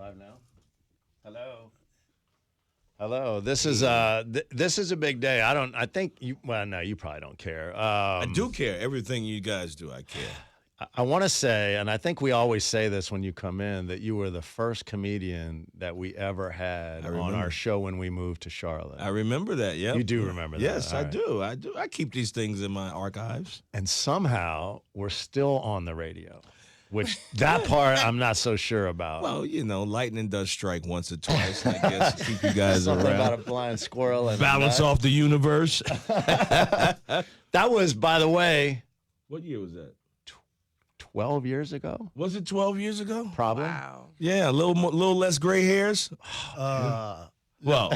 live now. Hello. Hello. This is a big day. I think you. Well, no, you probably don't care. I do care. Everything you guys do, I care. I want to say, and I think we always say this when you come in, that you were the first comedian that we ever had on our show when we moved to Charlotte. I remember that. Yeah, you do remember that. Yes, All I right. do. I do. I keep these things in my archives. And somehow we're still on the radio. Which that part I'm not so sure about. Well, you know, lightning does strike once or twice, I guess, to keep you guys Something around. about a blind squirrel and balance off the universe. That was, by the way, What year was that? 12 years ago. Was it 12 years ago? Probably. Wow. Yeah, a little less gray hairs. Well,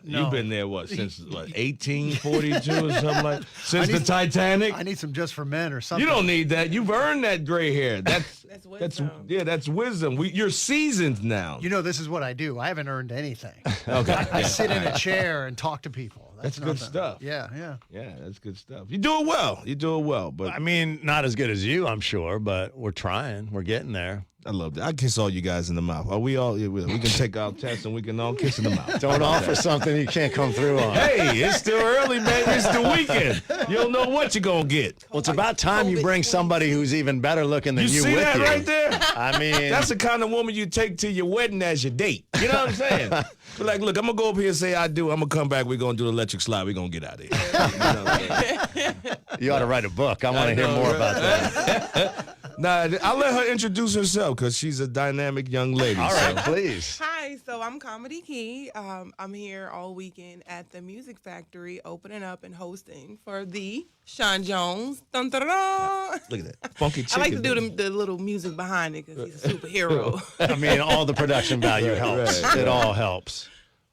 No. you've been there since 1842 or something like since the Titanic. I need some just for men or something. You don't need that. You've earned that gray hair. That's wisdom. that's wisdom. You're seasoned now. You know, this is what I do. I haven't earned anything. Okay, I sit in a chair and talk to people. That's good nothing. stuff. Yeah, yeah. Yeah, that's good stuff. You do it well. You do it well. But I mean, not as good as you, I'm sure, but we're trying. We're getting there. I love that. I kiss all you guys in the mouth. Are we all? We can take our tests and we can all kiss in the mouth. Don't offer something you can't come through on. Hey, it's still early, baby. It's the weekend. You don't know what you're gonna get. Well, it's about time you bring somebody who's even better looking than you see with that you. right there? I mean, That's the kind of woman you take to your wedding as your date. You know what I'm saying? But like, look, I'm gonna go up here and say I do. I'm gonna come back. We're gonna do the electric slide. We're gonna get out of here. You know what I'm saying? you ought to write a book. I want to hear more about that. Nah, I'll let her introduce herself because she's a dynamic young lady. All right, so. please. Hi, so I'm Comedy Key. I'm here all weekend at the Music Factory, opening up and hosting for the Shaun Jones. Dun, dun, dun, dun. Look at that funky chicken. I like to do the little music behind it because he's a superhero. I mean, all the production value helps. right. It all helps.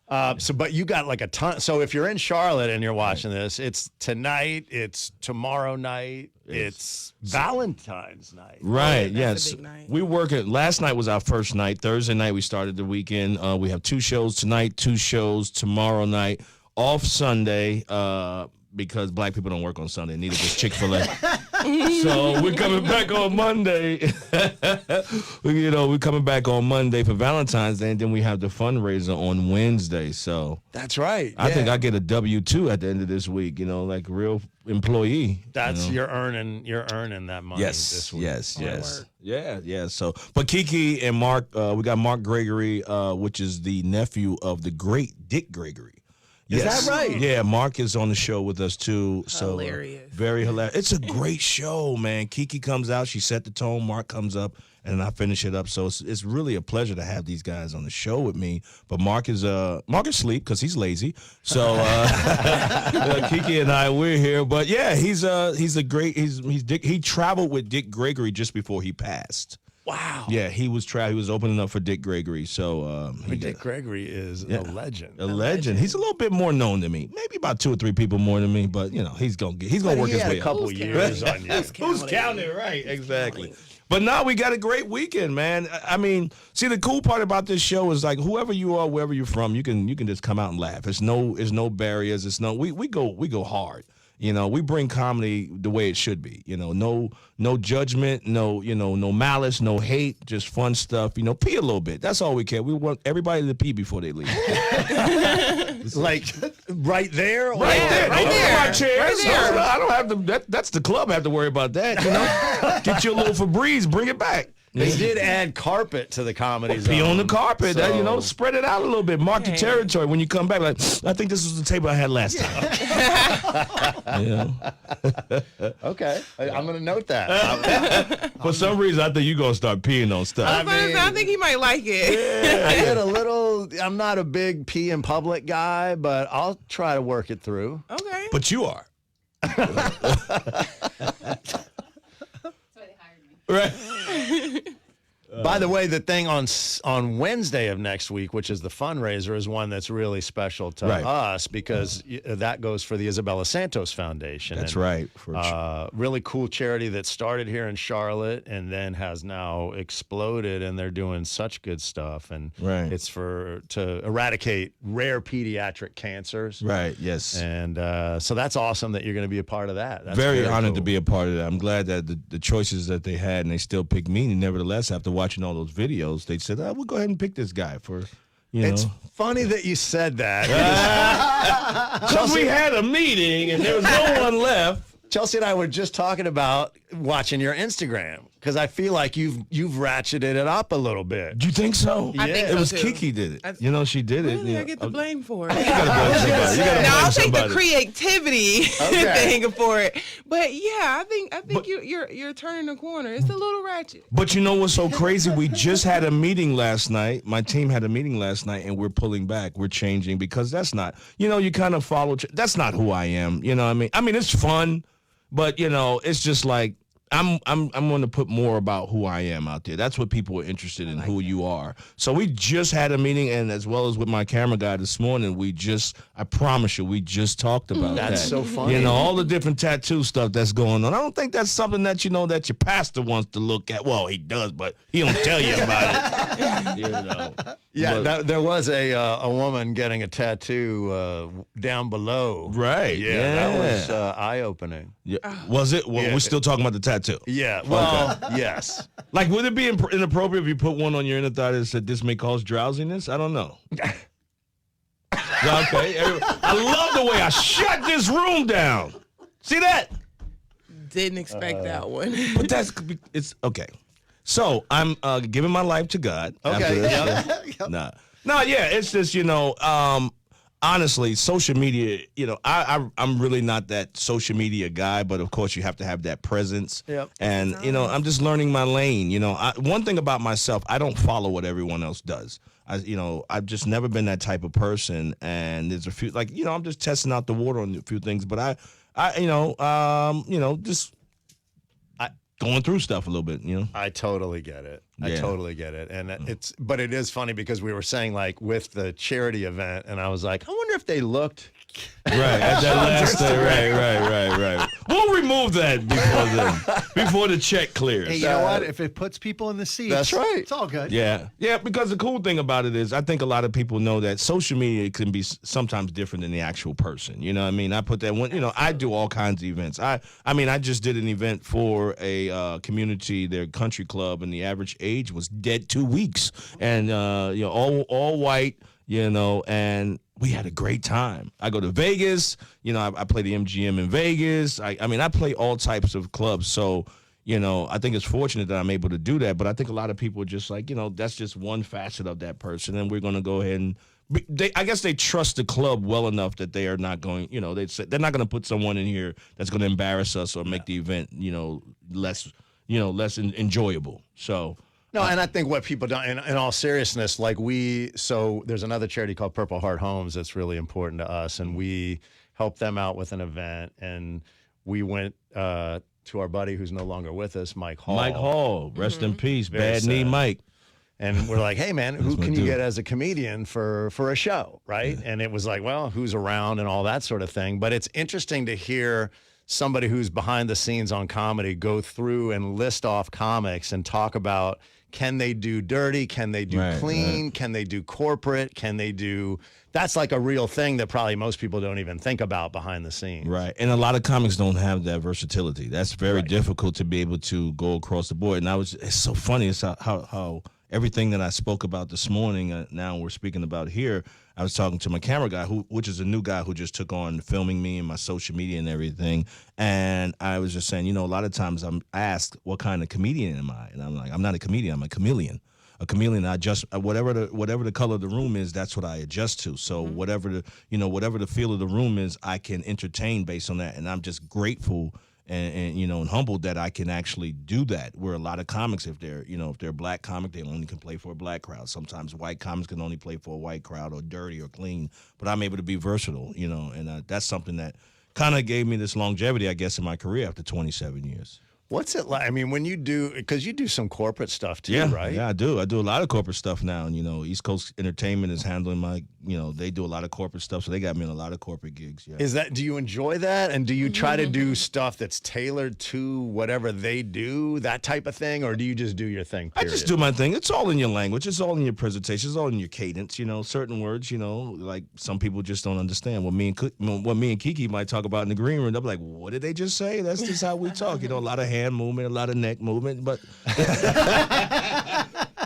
But you got like a ton. So if you're in Charlotte and you're watching this, it's tonight, it's tomorrow night, it's Valentine's night. Right, That's yes. a big night. We work it. Last night was our first night. Thursday night we started the weekend. We have 2 shows tonight, 2 shows tomorrow night. Off Sunday because black people don't work on Sunday. Neither does Chick-fil-A. So we're coming back on Monday. We're coming back on Monday for Valentine's Day, and then we have the fundraiser on Wednesday. So That's right. I think yeah. I get a W-2 at the end of this week. Like a real employee. That's you're earning that money this week. Yes. work. Yeah. So, but Kiki and Mark, we got Mark Gregory, which is the nephew of the great Dick Gregory. Is that right? Yeah, Mark is on the show with us too. So Hilarious. very hilarious. It's a great show, man. Kiki comes out, she set the tone. Mark comes up, and I finish it up. So it's really a pleasure to have these guys on the show with me. But Mark is asleep because he's lazy. So Kiki and I, we're here. But yeah, he's Dick. He traveled with Dick Gregory just before he passed. Wow. Yeah, he was opening up for Dick Gregory. So Dick Gregory is a legend. a legend. He's a little bit more known than me. Maybe about 2 or 3 people more than me. But he's gonna work He his had way a couple up. years on you. Who's counting? Right, exactly. But now we got a great weekend, man. I mean, see, the cool part about this show is like whoever you are, wherever you're from, you can just come out and laugh. It's no barriers. It's no we go hard. We bring comedy the way it should be. No judgment, no malice, no hate, just fun stuff. Pee a little bit. That's all we care. We want everybody to pee before they leave. Like right there? Right there. right Don't there. my chairs. Right there. I don't have to. That's the club. I have to worry about that. Get you a little Febreze. Bring it back. They did add carpet to the comedy zone. Be on the carpet. So- Spread it out a little bit. Mark the territory. When you come back, like, I think this was the table I had last time. Okay. I'm going to note that. For some reason, I think you're going to start peeing on stuff. I think he might like it. I get I'm not a big pee in public guy, but I'll try to work it through. Okay. But you are. Right. By the way, the thing on Wednesday of next week, which is the fundraiser, is one that's really special to Right. us because that goes for the Isabella Santos Foundation. That's And, right. really cool charity that started here in Charlotte and then has now exploded, and they're doing such good stuff. And Right. it's to eradicate rare pediatric cancers. Right. Yes. And so that's awesome that you're going to be a part of that. That's very honored cool. to be a part of that. I'm glad that the choices that they had, and they still picked me, nevertheless, after watching watching all those videos, they said, we'll go ahead and pick this guy for, you It's know. funny that you said that. Because we had a meeting and there was no one left. Chelsea and I were just talking about watching your Instagram because I feel like you've ratcheted it up a little bit. Do you think so? I think It so, was too. Kiki did it. She did it. Really, I get the blame for it. You gotta blame somebody. You gotta Now blame I'll take the somebody. creativity Okay. thing for it, but yeah, I think you're turning the corner. It's a little ratchet. But you know what's so crazy? We just had a meeting last night. My team had a meeting last night, and we're pulling back. We're changing because that's not, you kind of follow. That's not who I am. You know what I mean? I mean, it's fun, but it's just like I'm going to put more about who I am out there. That's what people are interested in, who you are. So we just had a meeting, and as well as with my camera guy this morning, I promise you, we just talked about that. That's so funny. All the different tattoo stuff that's going on. I don't think that's something that, that your pastor wants to look at. Well, he does, but he don't tell you about it. Yeah, But- there was a woman getting a tattoo down below. Right. Yeah, that was eye-opening. Yeah. Was it? Well, Yeah. we're still talking about the tattoo. Yeah, well, yes. Like, would it be inappropriate if you put one on your inner thigh that said this may cause drowsiness? I don't know. Okay. I love the way I shut this room down. See that? Didn't expect that one. But it's okay. So I'm giving my life to God. Okay, After this. yep. Yeah. It's just honestly, social media. I'm really not that social media guy, but of course you have to have that presence. Yep. And I'm just learning my lane. One thing about myself, I don't follow what everyone else does. I've just never been that type of person. And there's a few, I'm just testing out the water on a few things. But just going through stuff a little bit. I totally get it. I Yeah. totally get it. And but it is funny because we were saying like with the charity event, and I was like, I wonder if they looked. Right, at that last day. Right. We'll remove that before the check clears. Hey, you know what? If it puts people in the seats, That's right. it's all good. Yeah, because the cool thing about it is I think a lot of people know that social media can be sometimes different than the actual person. You know what I mean? I put that one, I do all kinds of events. I just did an event for a community, their country club, and the average age was dead 2 weeks. And, all white, and we had a great time. I go to Vegas, I play the MGM in Vegas. I play all types of clubs. So, I think it's fortunate that I'm able to do that. But I think a lot of people are just like, that's just one facet of that person. And we're going to go ahead and I guess they trust the club well enough that they are not going, they're not going to put someone in here that's going to embarrass us or make the event, less enjoyable. So. No, and I think what people don't, in all seriousness, so there's another charity called Purple Heart Homes that's really important to us, and we helped them out with an event, and we went to our buddy who's no longer with us, Mike Hall. Mike Hall, rest in peace, Very bad knee sad. Mike. And we're like, hey, man, who my can you dude. get as a comedian for a show, right? Yeah. And it was like, well, who's around and all that sort of thing. But it's interesting to hear somebody who's behind the scenes on comedy go through and list off comics and talk about, can they do dirty? Can they do clean? Right. Can they do corporate? Can they do... That's like a real thing that probably most people don't even think about behind the scenes. Right. And a lot of comics don't have that versatility. That's very difficult to be able to go across the board. And it's so funny. It's how everything that I spoke about this morning, now we're speaking about here, I was talking to my camera guy, which is a new guy who just took on filming me and my social media and everything. And I was just saying, a lot of times I'm asked, what kind of comedian am I? And I'm like, I'm not a comedian, I'm a chameleon. A chameleon, I adjust whatever the color of the room is, that's what I adjust to. So whatever the feel of the room is, I can entertain based on that. And I'm just grateful and humbled that I can actually do that. Where a lot of comics, if they're a black comic, they only can play for a black crowd. Sometimes white comics can only play for a white crowd, or dirty or clean. But I'm able to be versatile, and that's something that kind of gave me this longevity, I guess, in my career after 27 years. What's it like? I mean, when you do, because you do some corporate stuff too, right? Yeah, I do. I do a lot of corporate stuff now. And, East Coast Entertainment is handling my, they do a lot of corporate stuff. So they got me in a lot of corporate gigs. Yeah. Do you enjoy that? And do you try to do stuff that's tailored to whatever they do, that type of thing? Or do you just do your thing, period? I just do my thing. It's all in your language. It's all in your presentation. It's all in your cadence. Certain words, like some people just don't understand. What me and Kiki might talk about in the green room, they'll be like, what did they just say? That's just how we talk. A lot of hand movement, a lot of neck movement, but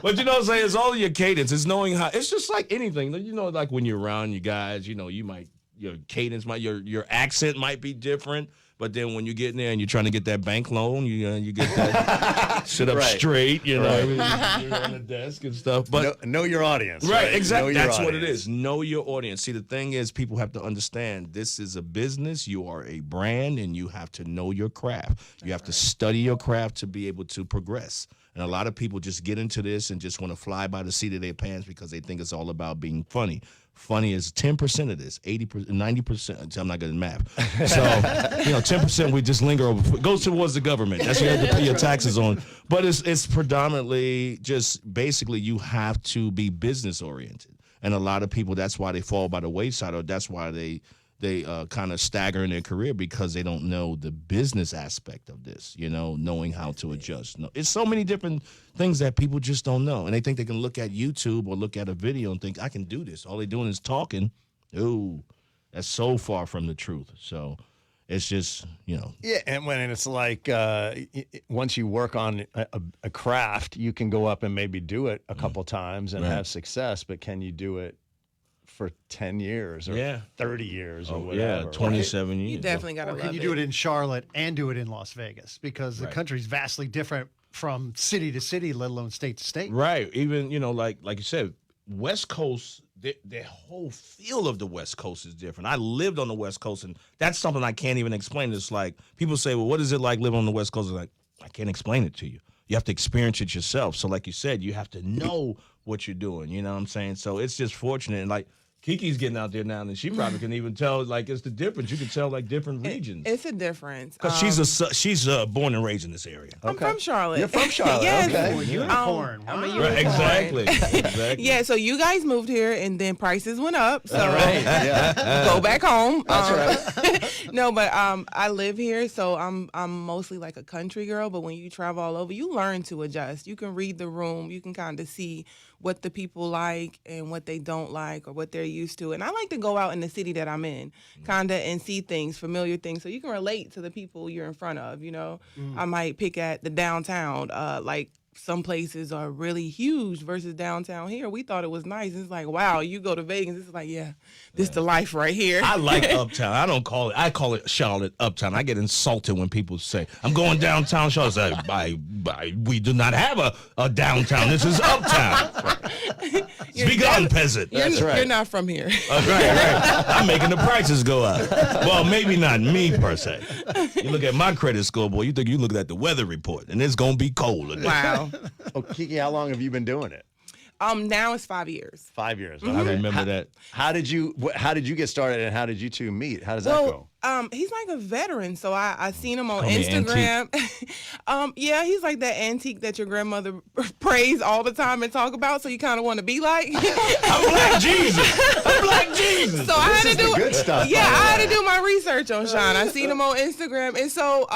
But you know what I'm saying? It's all your cadence. It's knowing how. It's just like anything. You know, like when you're around you guys, you know, your cadence might, your accent might be different. But then when you get in there and you're trying to get that bank loan, you get that sit up straight, you know, you're on the desk and stuff. But know your audience. Right, exactly. That's what it audience. is. Know your audience. See, the thing is, people have to understand this is a business. You are a brand, and you have to know your craft. You have to study your craft to be able to progress. And a lot of people just get into this and just want to fly by the seat of their pants because they think it's all about being funny. Funny is 10% of this, 80%, 90%. I'm not good at math. So, 10% we just linger over. It goes towards the government. That's what you have to pay your taxes on. But it's predominantly just basically you have to be business oriented. And a lot of people, that's why they fall by the wayside, or that's why they kind of stagger in their career, because they don't know the business aspect of this, knowing how to adjust. No, it's so many different things that people just don't know. And they think they can look at YouTube or look at a video and think, I can do this. All they're doing is talking. Ooh, that's so far from the truth. So it's just, Yeah, and when it's like once you work on a craft, you can go up and maybe do it a couple times and have success, but can you do it for 10 years or 30 years or whatever? Yeah, 27 right? years. You definitely got to Or love can you do it in Charlotte and do it in Las Vegas? Because the country's vastly different from city to city, let alone state to state. Right. Even, like you said, West Coast, the whole feel of the West Coast is different. I lived on the West Coast, and that's something I can't even explain. It's like people say, well, what is it like living on the West Coast? It's like, I can't explain it to you. You have to experience it yourself. So like you said, you have to know what you're doing. You know what I'm saying? So it's just fortunate. And like Kiki's getting out there now, and she probably can even tell, like, it's the difference. You can tell, like, different regions. It's a difference. Because she's born and raised in this area. I'm from Charlotte. You're from Charlotte. Yes. Okay. Unicorn. I'm a Wow. unicorn. Exactly. Yeah, so you guys moved here, and then prices went up. So Yeah. go back home. That's right. No, but I live here, so I'm mostly like a country girl. But when you travel all over, you learn to adjust. You can read the room. You can kind of see what the people like and what they don't like or what they're used to. And I like to go out in the city that I'm in, kind of, and see things, familiar things, so you can relate to the people you're in front of. I might pick at the downtown, like some places are really huge versus downtown here. We thought it was nice. It's like, wow, you go to Vegas, it's like, this the life right here. I like uptown. I call it Charlotte uptown. I get insulted when people say, I'm going downtown Charlotte. We do not have a downtown. This is uptown. Speak on, peasant. You're not from here. Right. I'm making the prices go up. Well, maybe not me per se. You look at my credit score, boy, you think you looking at the weather report, and it's going to be cold today. Wow. Oh, Kiki, how long have you been doing it? Now it's 5 years. 5 years. I remember that. How did you get started, and how did you two meet? How does that go? He's like a veteran, so I seen him on Call me Instagram. Yeah, he's like that antique that your grandmother praise all the time and talk about, so you kind of want to be like. I'm Black Jesus. I'm Black Jesus. So I had to do good stuff. Yeah, I had to do my research on Shaun. I seen him on Instagram, and so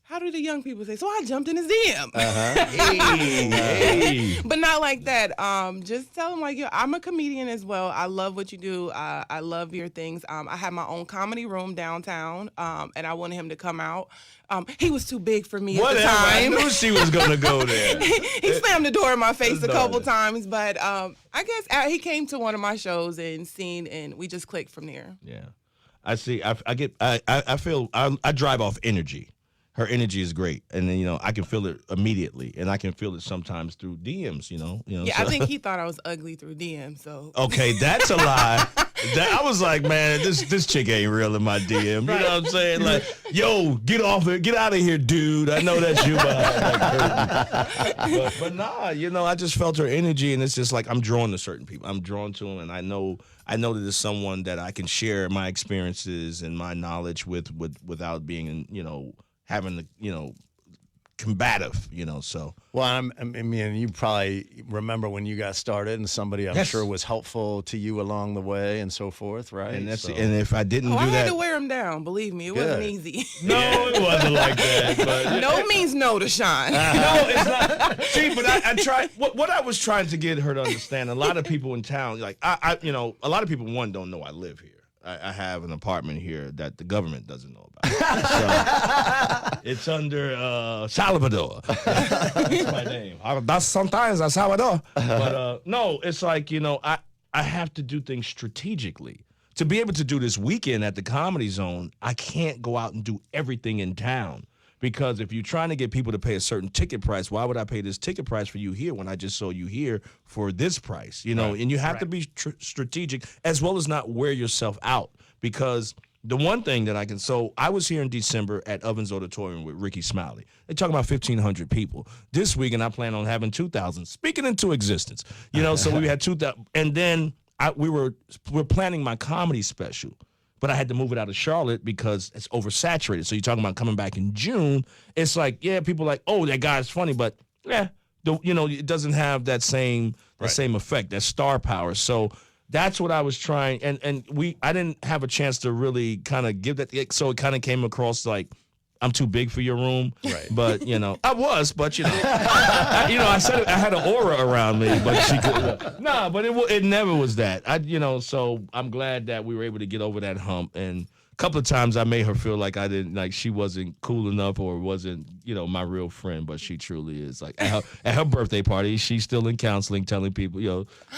how do the young people say? So I jumped in his DM. Hey. But not like that. Just tell him, like, I'm a comedian as well. I love what you do. I love your things. I have my own comedy room downtown, and I wanted him to come out. He was too big for me at the time. I knew she was going to go there. He slammed the door in my face a couple times, but I guess he came to one of my shows and we just clicked from there. Yeah. I see. I feel I drive off energy. Her energy is great, and then I can feel it immediately, and I can feel it sometimes through DMs. Yeah, so. I think he thought I was ugly through DMs. So okay, that's a lie. I was like, man, this chick ain't real in my DM. You know what I'm saying? Like, yo, get off it, get out of here, dude. I know that's you behind that curtain. But nah, I just felt her energy, and it's just like I'm drawn to certain people. I'm drawn to them, and I know that there's someone that I can share my experiences and my knowledge with without being, having the, combative, so. Well, I mean, you probably remember when you got started, and somebody I'm sure was helpful to you along the way and so forth, right? And and if I didn't do I that, had to wear him down. Believe me, it wasn't easy. No, it wasn't like that. But no means no to Shaun. No, it's not. See, but I tried. What I was trying to get her to understand. A lot of people in town, like a lot of people, don't know I live here. I have an apartment here that the government doesn't know about. So, it's under Salvador. That's my name. That's sometimes Salvador. But no, it's like, I have to do things strategically. To be able to do this weekend at the Comedy Zone, I can't go out and do everything in town. Because if you're trying to get people to pay a certain ticket price, why would I pay this ticket price for you here when I just saw you here for this price? And you have to be strategic as well as not wear yourself out. Because the one thing that I was here in December at Ovens Auditorium with Ricky Smiley. They talking about 1,500 people. This weekend I plan on having 2,000. Speaking into existence, so we had 2,000, and then we're planning my comedy special. But I had to move it out of Charlotte because it's oversaturated. So you're talking about coming back in June. It's like, people are like, oh, that guy's funny, but it doesn't have that same effect, that star power. So that's what I was trying, and I didn't have a chance to really kind of give that. So it kind of came across like I'm too big for your room. Right. But I was, but I said it, I had an aura around me, but she could. Nah, but it never was that. So I'm glad that we were able to get over that hump. And a couple of times I made her feel like she wasn't cool enough or wasn't, my real friend, but she truly is. Like at her birthday party, she's still in counseling, telling people,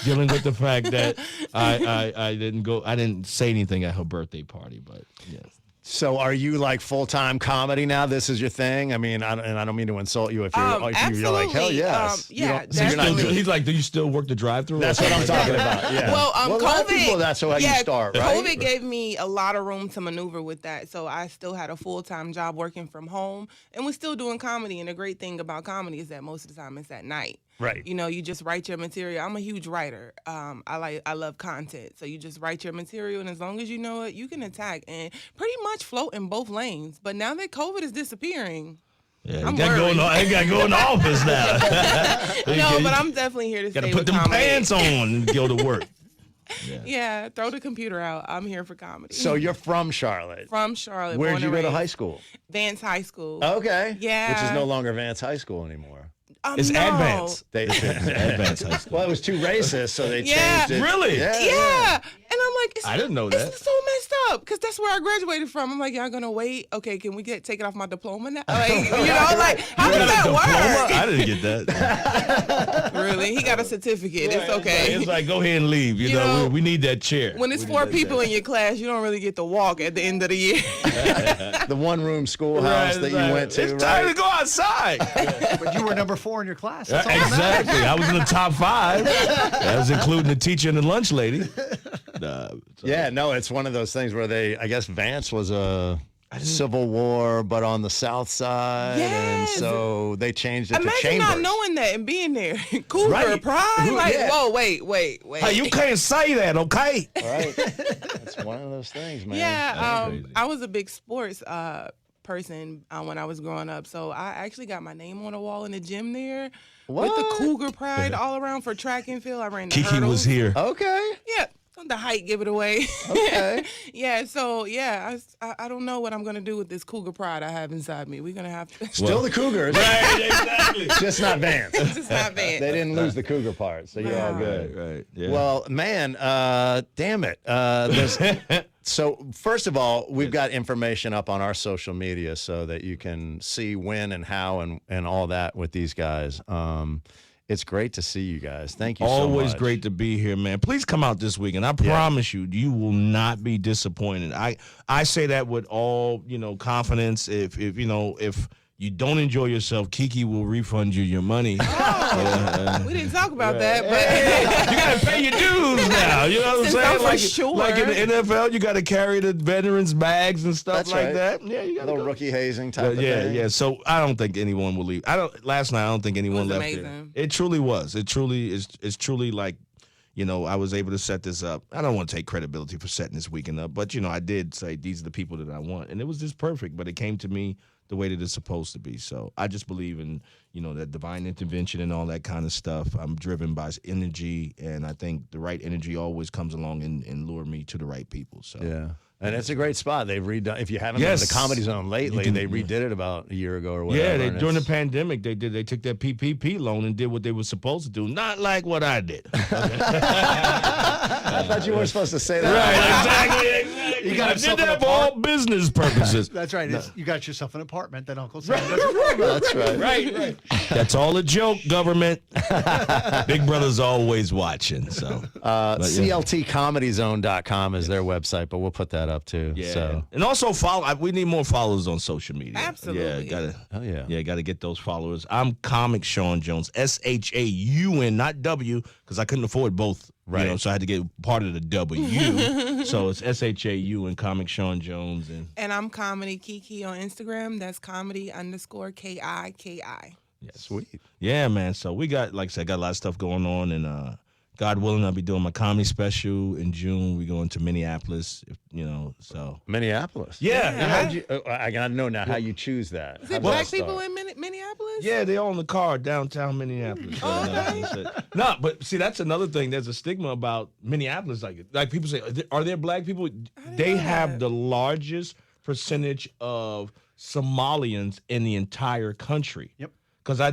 dealing with the fact that I didn't say anything at her birthday party, but yeah. So are you like full-time comedy now? This is your thing? I mean, I don't mean to insult you if you're like, hell yes. Yeah, So he's like, do you still work the drive-thru? That's what I'm talking about. Yeah. Well, a lot of people, that's how you start, right? COVID gave me a lot of room to maneuver with that. So I still had a full-time job working from home and was still doing comedy. And the great thing about comedy is that most of the time it's at night. Right. You just write your material. I'm a huge writer. I love content. So you just write your material, and as long as you know it, you can attack and pretty much float in both lanes. But now that COVID is disappearing, yeah, I'm got to go in the office now. No, but I'm definitely here to stay with them comedy. pants on and go to work. Yeah, throw the computer out. I'm here for comedy. So you're from Charlotte. From Charlotte. Where did you go to raised. high school? Vance High School. Okay. Yeah. Which is no longer Vance High School anymore. It's no. Advance. Advance High School. Well, it was too racist, so they changed it. Really? Yeah. And I'm like, I didn't know that. It's so messed up because that's where I graduated from. I'm like, y'all gonna wait? Okay, can we take it off my diploma now? Like, how does that work? I didn't get that. Really? He got a certificate. It's okay. It's like, go ahead and leave. We need that chair. When it's 4 people in your class, you don't really get to walk at the end of the year. The one-room schoolhouse that you went to. It's time to go outside. But you were number 4 in your class. That's all Exactly. I was in the top 5. That was including the teacher and the lunch lady. Yeah, no, it's one of those things where I guess Vance was a Civil War, but on the South Side, and so they changed it to Chambers. Imagine not knowing that and being there. Cougar pride? Whoa, wait. Hey, you can't say that, okay? All right. It's one of those things, man. Yeah, I was a big sports person when I was growing up, so I actually got my name on a wall in the gym there. What? With the Cougar pride all around for track and field. I ran the Kiki hurdles. was here. Okay. Yeah. The height give it away. Okay. I don't know what I'm gonna do with this Cougar pride I have inside me. We're gonna have to Still the Cougars. Right, exactly. Just not Vance. just not Vance. They didn't lose the Cougar part, so you're all good. Right. Yeah. Well, man, damn it. So first of all, we've got information up on our social media so that you can see when and how and all that with these guys. It's great to see you guys. Thank you so much. Always great to be here, man. Please come out this weekend. I promise you will not be disappointed. I say that with all, confidence. If you don't enjoy yourself, Kiki will refund you your money. We didn't talk about that, but you got to pay your dues now. You know what I'm saying? Like in the NFL, you got to carry the veterans' bags and stuff That's like right. that. Yeah, you got a little rookie hazing type of thing. Yeah. So I don't think anyone will leave. Last night I don't think anyone left amazing. there. It truly was. It truly is. It's truly like, I was able to set this up. I don't want to take credibility for setting this weekend up, but I did say these are the people that I want, and it was just perfect. But it came to me the way that it's supposed to be. So I just believe in, that divine intervention and all that kind of stuff. I'm driven by energy, and I think the right energy always comes along and lure me to the right people. So Yeah. And it's a great spot. They've redone. If you haven't been to the Comedy Zone lately, they redid it about a year ago or whatever. Yeah, during the pandemic, they took that PPP loan and did what they were supposed to do. Not like what I did. I thought you weren't supposed to say that. Right, exactly. You got I did that for all business purposes. That's right. You got yourself an apartment that Uncle Sam doesn't know about. That's right. Right. That's all a joke, government. Big Brother's always watching. So, CLTComedyZone.com is their website, but we'll put that up too. yeah. So. And also follow. We need more followers on social media. Absolutely. Yeah, Oh, yeah, got to get those followers. I'm Comic Shaun Jones, SHAUN, not W, because I couldn't afford both. Right. So I had to get part of the W. So it's SHAUN, Comic Shaun Jones, And I'm Comedy Kiki on Instagram. That's comedy_KIKI. yeah, Sweet. Yeah, man. So we got, like I said, got a lot of stuff going on, and God willing, I'll be doing my comedy special in June. We going to Minneapolis, so. Minneapolis. Yeah. How'd you, I got to know now how you choose that. Is it black people in Minneapolis? Yeah, they own the car downtown Minneapolis. No, but see, that's another thing. There's a stigma about Minneapolis. Like people say, are there black people? They have the largest percentage of Somalians in the entire country. Yep. Because I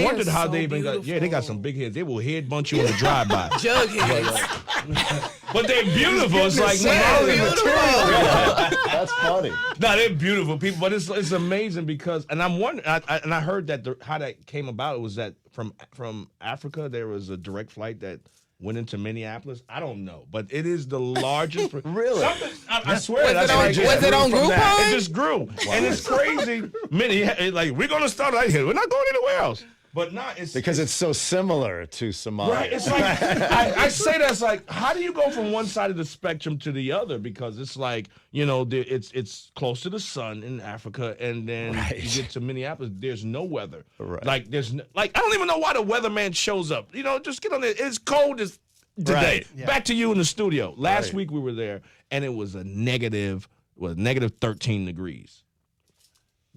wondered how so they even got. Yeah, they got some big heads. They will head bunch you on the drive-by. Jugheads. But they're beautiful. It's like That's funny. No, they're beautiful people, but it's amazing because, and I'm wondering, and I heard that how that came about was that from Africa there was a direct flight that went into Minneapolis. I don't know, but it is the largest. Really? I swear. Was it on Groupon? It just grew, and it's crazy. We're gonna start right here. We're not going anywhere else. But it's Because it's so similar to Somalia. right. It's like I say that's like, how do you go from one side of the spectrum to the other? Because it's like, it's close to the sun in Africa, and then you get to Minneapolis, there's no weather. Right. Like I don't even know why the weatherman shows up. Just get on there. It's cold as today. Right. Yeah. Back to you in the studio. Last Right. week we were there, and it was negative 13 degrees.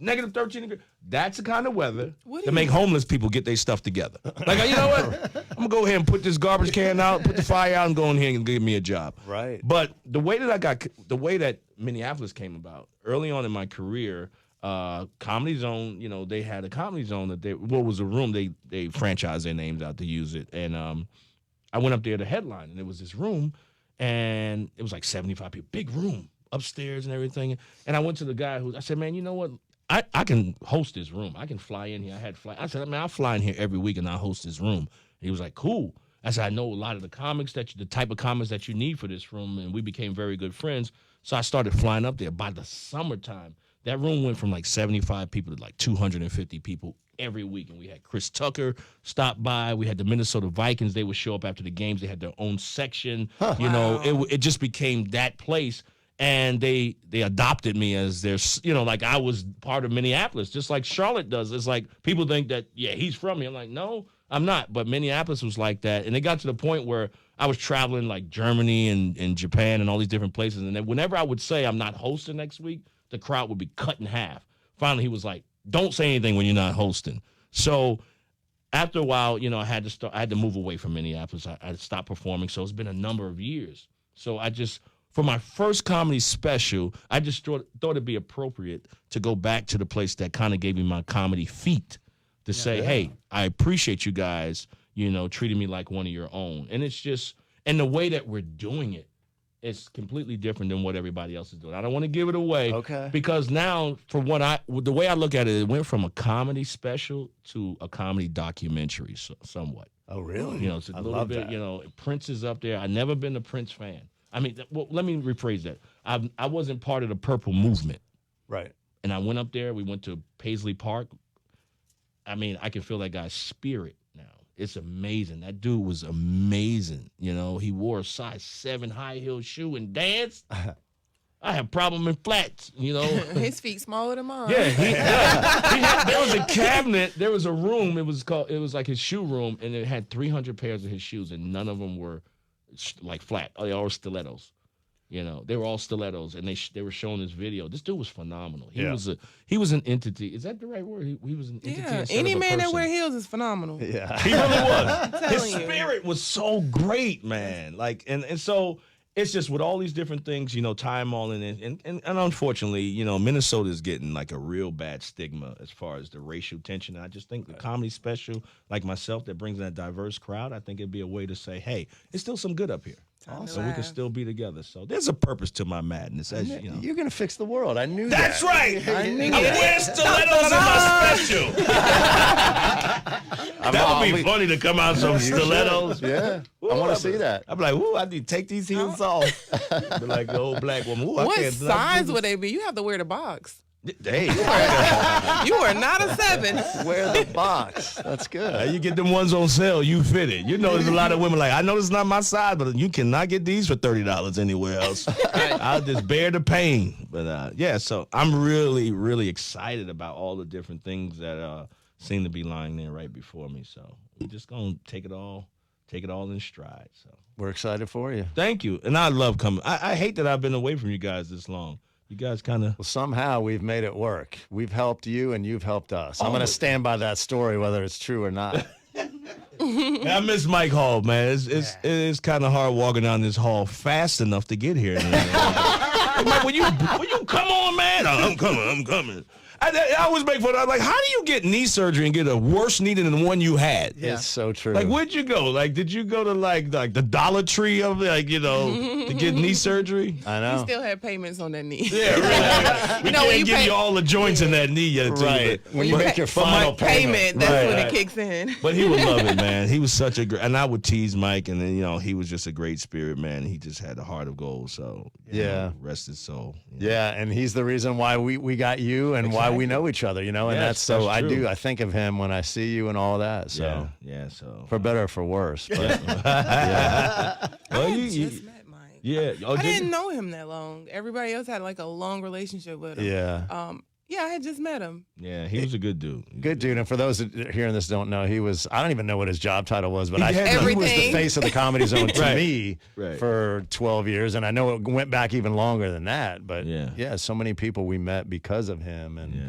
Negative 13 degrees. That's the kind of weather to make homeless people get their stuff together. Like, you know what? I'm going to go ahead and put this garbage can out, put the fire out, and go in here and give me a job. Right. But the way that Minneapolis came about, early on in my career, Comedy Zone, they had a Comedy Zone that was a room, they franchised their names out to use it. And I went up there to headline, and there was this room, and it was like 75 people, big room, upstairs and everything. And I went to the guy I said, man, you know what? I can host this room. I can fly in here. I said, man, I'll fly in here every week and I'll host this room. And he was like, cool. I said, I know a lot of the type of comics that you need for this room, and we became very good friends. So I started flying up there. By the summertime, that room went from like 75 people to like 250 people every week. And we had Chris Tucker stop by. We had the Minnesota Vikings. They would show up after the games. They had their own section. It just became that place. And they adopted me as their, like I was part of Minneapolis, just like Charlotte does. It's like people think that, yeah, he's from me. I'm like, no, I'm not. But Minneapolis was like that. And it got to the point where I was traveling like Germany and Japan and all these different places. And then whenever I would say I'm not hosting next week, the crowd would be cut in half. Finally, he was like, don't say anything when you're not hosting. So after a while, I had to move away from Minneapolis. I stopped performing. So it's been a number of years. So for my first comedy special, I just thought it'd be appropriate to go back to the place that kind of gave me my comedy feet to say, hey, I appreciate you guys, treating me like one of your own. And it's just, and the way that we're doing it, it's completely different than what everybody else is doing. I don't want to give it away. Okay. Because now, the way I look at it, it went from a comedy special to a comedy documentary somewhat. Oh, really? It's a little bit, Prince is up there. I've never been a Prince fan. I mean, let me rephrase that. I wasn't part of the Purple movement. Right. And I went up there. We went to Paisley Park. I mean, I can feel that guy's spirit now. It's amazing. That dude was amazing. He wore a size 7 high-heel shoe and danced. I have problem in flats, His feet smaller than mine. Yeah, there was a cabinet. There was a room. It was like his shoe room, and it had 300 pairs of his shoes, and none of them were like flat. They all were stilettos. They were all stilettos, and they were showing this video. This dude was phenomenal. He was an entity. Is that the right word? He was an entity. Yeah, any man that wear heels is phenomenal. Yeah. He really was. His you. spirit was so great, man. Like, and so, it's just with all these different things, tie them all in. And unfortunately, Minnesota is getting like a real bad stigma as far as the racial tension. And I just think the comedy special, like myself, that brings in that diverse crowd, I think it'd be a way to say, hey, there's still some good up here. So we can still be together. So there's a purpose to my madness, as you know. You're going to fix the world. I knew That's that. right. I knew I'm that. wearing stilettos in my special. That would be funny to come out some stilettos. Yeah. Ooh, I want to see that. I'd be like, ooh, I need to take these heels off. Be like the old black woman. Ooh, What I can't size would they be? You have to wear the box. Hey, You are not a 7. Wear the box. That's good. you get them ones on sale, you fit it. There's a lot of women like, I know this is not my size, but you cannot get these for $30 anywhere else. I'll just bear the pain. But so I'm really, really excited about all the different things that seem to be lying there right before me. So we're just gonna take it all in stride. So We're excited for you. thank you, and I love coming. I hate that I've been away from you guys this long. You guys kind of. Well, somehow we've made it work. We've helped you and you've helped us. I'm going to stand by that story, whether it's true or not. I miss Mike Hall, man. It is kind of hard walking down this hall fast enough to get here. Mike, will you come on, man? I'm coming. I always make fun of. I'm like, how do you get knee surgery and get a worse knee than the one you had? Yeah. It's so true. Like, where'd you go? Like, did you go to like the Dollar Tree of to get knee surgery? I You know. still have payments on that knee. Yeah, really. We You know, when can't you give pay- you all the joints in that knee yet, too, Right. but- When you make your final payment. that's Right, when right. it kicks in. But he would love it, man. He was such a great, and I would tease Mike, and then he was just a great spirit, man. He just had the heart of gold. So Yeah. rest his soul. Yeah, and he's the reason why we got you and why we know each other, and Yes, that's so that's true. I think of him when I see you and all that. So yeah. So for better or for worse. But I well, had you just met Mike. yeah. Oh, I did didn't you? know him that long. Everybody else had like a long relationship with him. yeah. Yeah, I had just met him. Yeah, he was a good dude. Good dude. And for those that hearing this don't know, I don't even know what his job title was, but He he had was the everything. face of the Comedy Zone to Right. me Right. for 12 years. And I know it went back even longer than that. But Yeah. so many people we met because of him. And Yeah.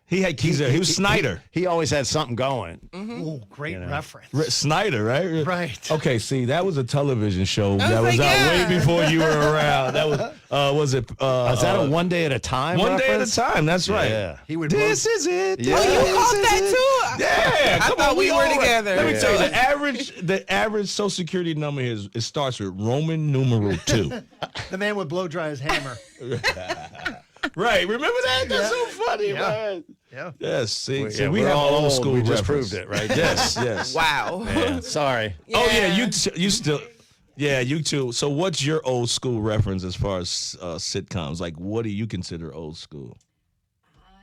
He had keys there. He was Snyder. He always had something going. Oh, great reference. Snyder, right? Right. Okay, see, that was a television show that was like, out yeah. way before you were around. That was it? Is that a one day at a time? One day at a reference? time? That's right. Yeah. He would This is it. Yeah. Oh, you This caught is that it. too? Yeah, I come thought on, we were all right. together. Let me Yeah. tell you, the average Social Security number is it starts with Roman numeral 2. the man would blow dry his hammer. Right? Remember that? That's so funny, Yeah. man. Yeah. Yes. See, Yeah, we we're have all old old. school. We just reference. proved it, right? Yes. Yes. Wow. Yeah. Sorry. Oh yeah, you still. Yeah, you too. So, what's your old school reference as far as sitcoms? Like, what do you consider old school?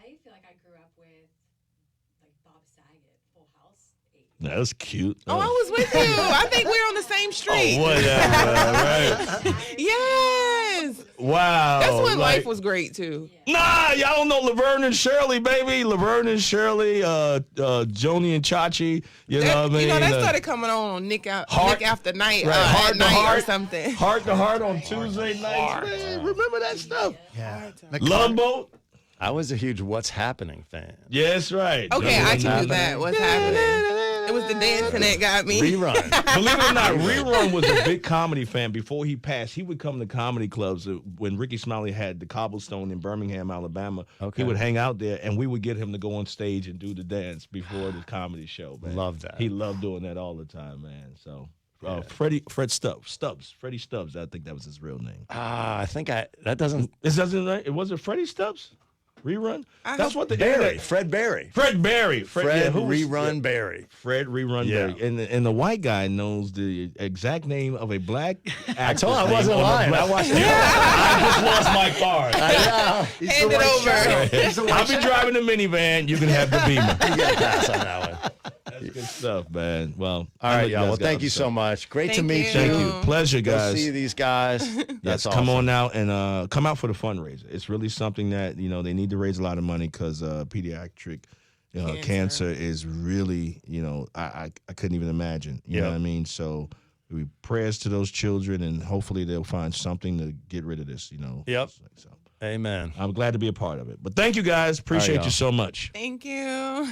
I feel like I grew up with like Bob Saget, Full House. That's cute. Oh, I was with you. I think we're on the same street. Oh, whatever. Right. Yes. Wow. That's when like- life was great too. Nah, y'all don't know Laverne and Shirley, baby. Laverne and Shirley, Joni and Chachi. You know what I mean? You know, that started coming on Nick After Night, Right, at Heart to night Heart. or something. Heart to Heart on Tuesday nights. Man, remember that stuff? Yeah. Love Boat. I was a huge What's Happening fan. Yes, right. Okay, I What's can do Happening? that. What's happening? It was the dancing that got me. Rerun. Believe it or not, Rerun was a big comedy fan. Before he passed, he would come to comedy clubs. When Ricky Smiley had the Cobblestone in Birmingham, Alabama, Okay. he would hang out there, and we would get him to go on stage and do the dance before the comedy show, man. Love that. He loved doing that all the time, man. So, Freddie Stubbs, I think that was his real name. I think that doesn't. This doesn't right? It wasn't Freddie Stubbs? Rerun? That's what the Barry. internet- Fred Barry. Fred Barry. Fred who was- Rerun Barry. Fred Rerun Yeah. Barry. And the white guy knows the exact name of a black actor. told you I wasn't lying. I watched it. I just lost my card. Hand it over. He's the I'll be driving the minivan. You can have the Beamer. You got to pass on that one. That's good stuff, man. Well, All right, y'all. Well, thank you so much. Great to Thank meet you. you. Thank you. Pleasure, Go guys. see these guys. Yes, That's come awesome. on out and come out for the fundraiser. It's really something that they need to raise a lot of money because pediatric cancer is really I couldn't even imagine. You know what I mean? So we prayers to those children and hopefully they'll find something to get rid of this. Yep. So Amen. I'm glad to be a part of it. But thank you guys. Appreciate y'all. you so much. Thank you.